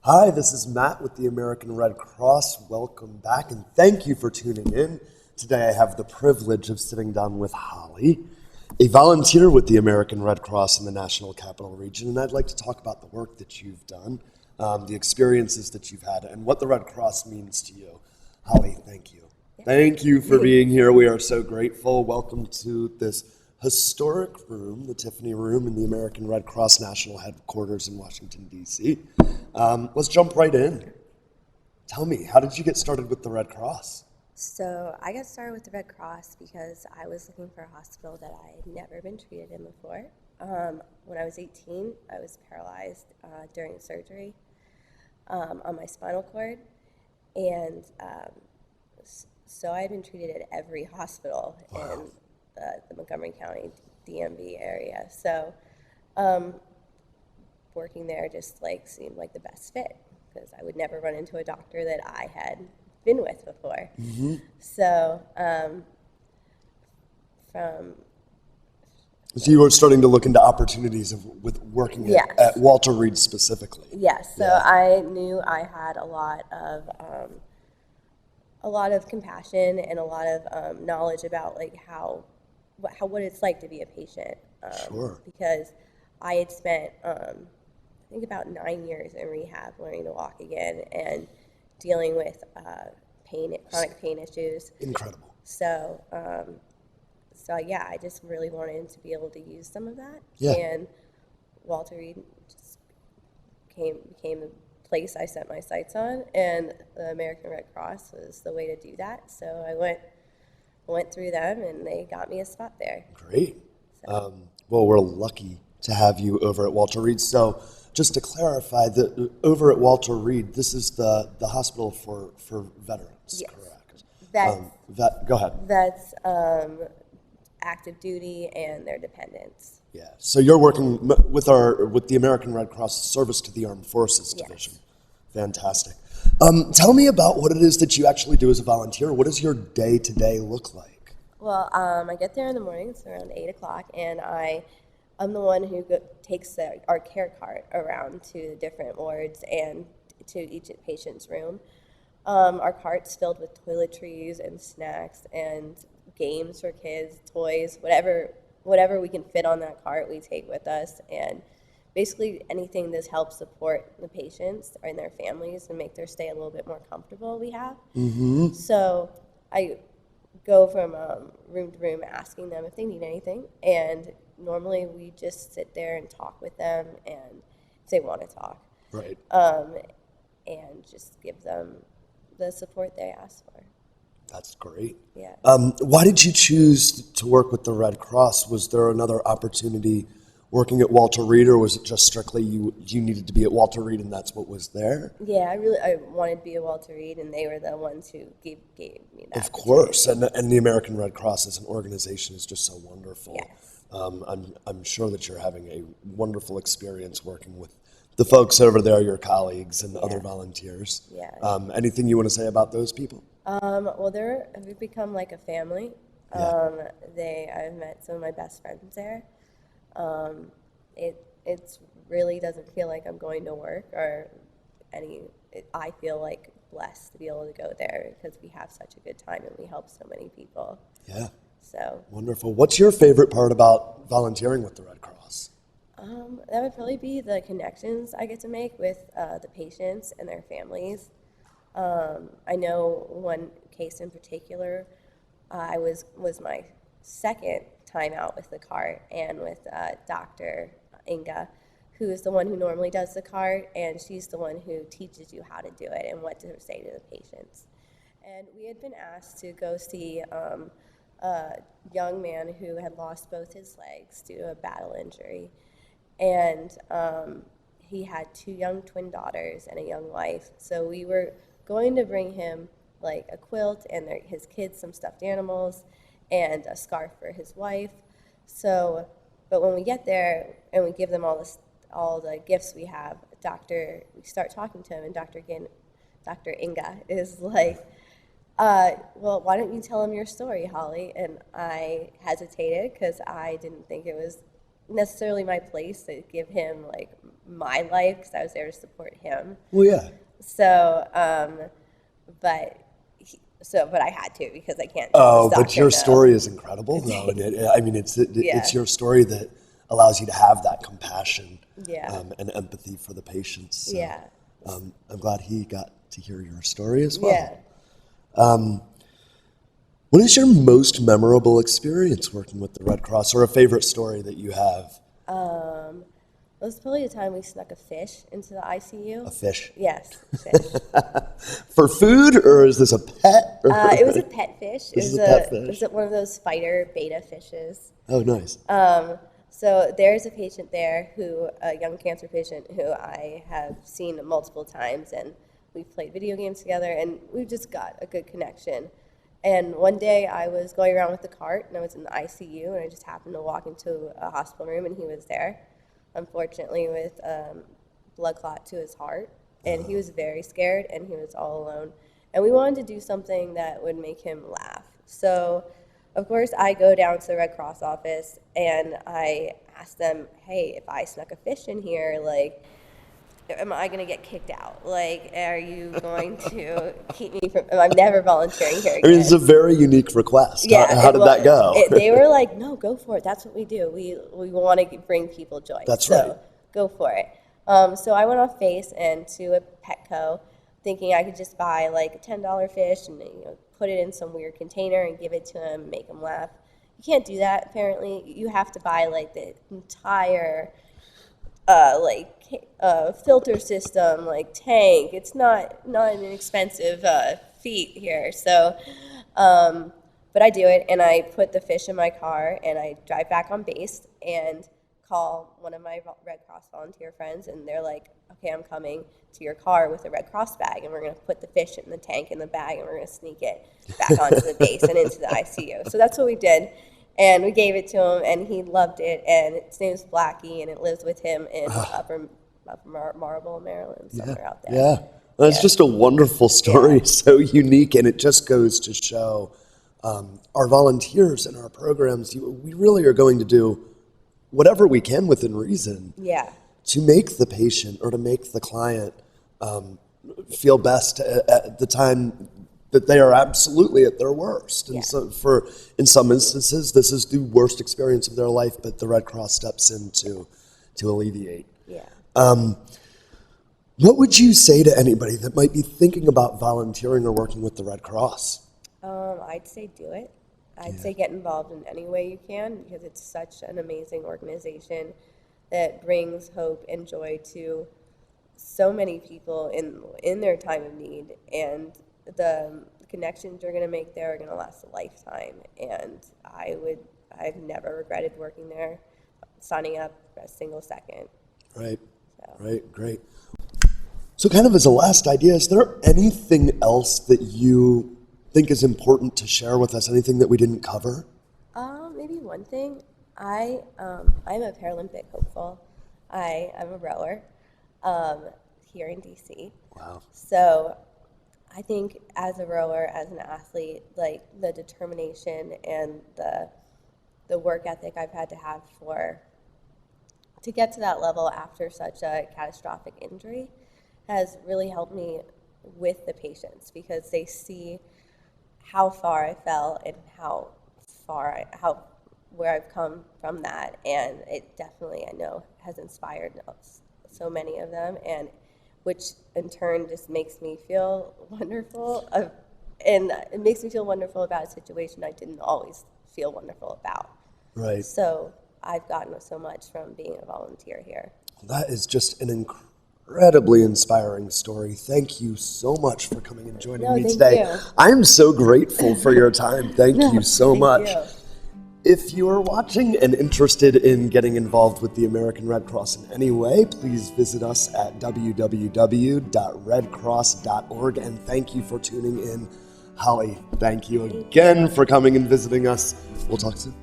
Hi, this is Matt with the American Red Cross. Welcome back and thank you for tuning in. Today I have the privilege of sitting down with Holly, a volunteer with the American Red Cross in the National Capital Region, and I'd like to talk about the work that you've done, the experiences that you've had, and what the Red Cross means to you. Holly, thank you. Thank you for being here. We are so grateful. Welcome to this historic room, the Tiffany Room in the American Red Cross National Headquarters in Washington, D.C. Let's jump right in. Tell me, how did you get started with the Red Cross? So I got started with the Red Cross because I was looking for a hospital that I had never been treated in before. When I was 18, I was paralyzed during surgery on my spinal cord, and so I had been treated at every hospital in the Montgomery County DMV area. So working there just seemed like the best fit because I would never run into a doctor that I had been with before. Mm-hmm. So So you were starting to look into opportunities with working Yes. at Walter Reed specifically. Yes, so Yeah. I knew I had a lot of compassion and a lot of knowledge about what it's like to be a patient. Sure. Because I had spent I think about 9 years in rehab, learning to walk again and dealing with chronic pain issues. Incredible. So yeah, I just really wanted to be able to use some of that. Yeah. And Walter Reed just became the place I set my sights on, and the American Red Cross was the way to do that. So I went through them, and they got me a spot there. Great. Well, we're lucky to have you over at Walter Reed. So just to clarify, over at Walter Reed, this is the hospital for veterans, Yes. correct? Go ahead. That's active duty and their dependents. Yeah. So you're working with the American Red Cross Service to the Armed Forces Yes. Division. Fantastic. Tell me about what it is that you actually do as a volunteer. What does your day-to-day look like? Well, I get there in the mornings around 8 o'clock, and I'm the one who takes our care cart around to the different wards and to each patient's room. Our cart's filled with toiletries and snacks and games for kids, toys, whatever we can fit on that cart we take with us, and basically anything that helps support the patients and their families and make their stay a little bit more comfortable we have. Mm-hmm. So I go from room to room asking them if they need anything, and normally we just sit there and talk with them and if they want to talk, Right. and just give them the support they ask for. That's great. Yeah. Why did you choose to work with the Red Cross? Was there another opportunity working at Walter Reed, or was it just strictly you needed to be at Walter Reed and that's what was there? Yeah, I wanted to be a Walter Reed, and they were the ones who gave me that. Of course, and the American Red Cross as an organization is just so wonderful. Yes. I'm sure that you're having a wonderful experience working with the folks over there, your colleagues and other volunteers. Yeah. Anything you want to say about those people? Well, we've become like a family. Yeah. I've met some of my best friends there. It really doesn't feel like I'm going to work I feel like blessed to be able to go there because we have such a good time and we help so many people. Yeah. So Wonderful. What's your favorite part about volunteering with the Red Cross? that would probably be the connections I get to make with the patients and their families. I know one case in particular, I was my second time out with the cart and with Dr. Inga, who is the one who normally does the cart, and she's the one who teaches you how to do it and what to say to the patients. And we had been asked to go see a young man who had lost both his legs due to a battle injury. And he had 2 young twin daughters and a young wife. So we were going to bring him like a quilt and his kids some stuffed animals and a scarf for his wife. So, but when we get there and we give them all the gifts we have, we start talking to him, and Dr. Inga is like, well, why don't you tell him your story, Holly? And I hesitated because I didn't think it was necessarily my place to give him like my life because I was there to support him. Well, yeah. So, but I had to because I can't. Oh, just but your doctor, no. story is incredible, though. And it's your story that allows you to have that compassion and empathy for the patients. So, Yeah. I'm glad he got to hear your story as well. Yeah. What is your most memorable experience working with the Red Cross, or a favorite story that you have? It was probably the time we snuck a fish into the ICU. A fish? Yes, a fish. For food, or is this a pet? It was a pet fish. This is a pet fish. It was one of those fighter beta fishes. Oh, nice. So there's a patient there a young cancer patient who I have seen multiple times, and we've played video games together, and we've just got a good connection. And one day I was going around with the cart, and I was in the ICU, and I just happened to walk into a hospital room, and he was there, unfortunately with blood clot to his heart. And he was very scared, and he was all alone. And we wanted to do something that would make him laugh. So, of course, I go down to the Red Cross office, and I ask them, hey, if I snuck a fish in here, like, am I going to get kicked out? Like, are you going to keep me from, I'm never volunteering here again. I mean, it's a very unique request. Yeah, How did that go? They were like, no, go for it. That's what we do. We want to bring people joy. That's so right. Go for it. So I went off base and to a Petco, thinking I could just buy like a $10 fish and put it in some weird container and give it to him, make him laugh. You can't do that, apparently. You have to buy like the entire filter system, like tank. It's not an expensive feat here. So, but I do it, and I put the fish in my car, and I drive back on base and call one of my Red Cross volunteer friends, and they're like, okay, I'm coming to your car with a Red Cross bag, and we're going to put the fish in the tank in the bag, and we're going to sneak it back onto the base and into the ICU. So that's what we did. And we gave it to him, and he loved it. And its name is Blackie, and it lives with him in Upper Marble, Maryland, somewhere out there. Yeah, that's just a wonderful story, so unique, and it just goes to show our volunteers and our programs, we really are going to do whatever we can within reason to make the patient or to make the client feel best at the time that they are absolutely at their worst. And so in some instances, this is the worst experience of their life, but the Red Cross steps in to alleviate. Yeah. What would you say to anybody that might be thinking about volunteering or working with the Red Cross? I'd say do it. I'd say get involved in any way you can, because it's such an amazing organization that brings hope and joy to so many people in their time of need. And the connections you're going to make there are going to last a lifetime. And I've never regretted working there, signing up a single second. Right. So. Right. Great. So kind of as a last idea, is there anything else that you think is important to share with us? Anything that we didn't cover? Maybe one thing. I'm a Paralympic hopeful. I'm a rower here in DC. Wow. So I think as a rower, as an athlete, like the determination and the work ethic I've had to have to get to that level after such a catastrophic injury has really helped me with the patients, because they see how far I fell and where I've come from that, and it definitely, I know, has inspired so many of them, and which in turn just makes me feel wonderful, and it makes me feel wonderful about a situation I didn't always feel wonderful about. Right. So I've gotten so much from being a volunteer here. That is just an incredibly inspiring story. Thank you so much for coming and joining me today. You. I'm so grateful for your time. Thank you so much. You. If you are watching and interested in getting involved with the American Red Cross in any way, please visit us at www.redcross.org. And thank you for tuning in. Holly, thank you again for coming and visiting us. We'll talk soon.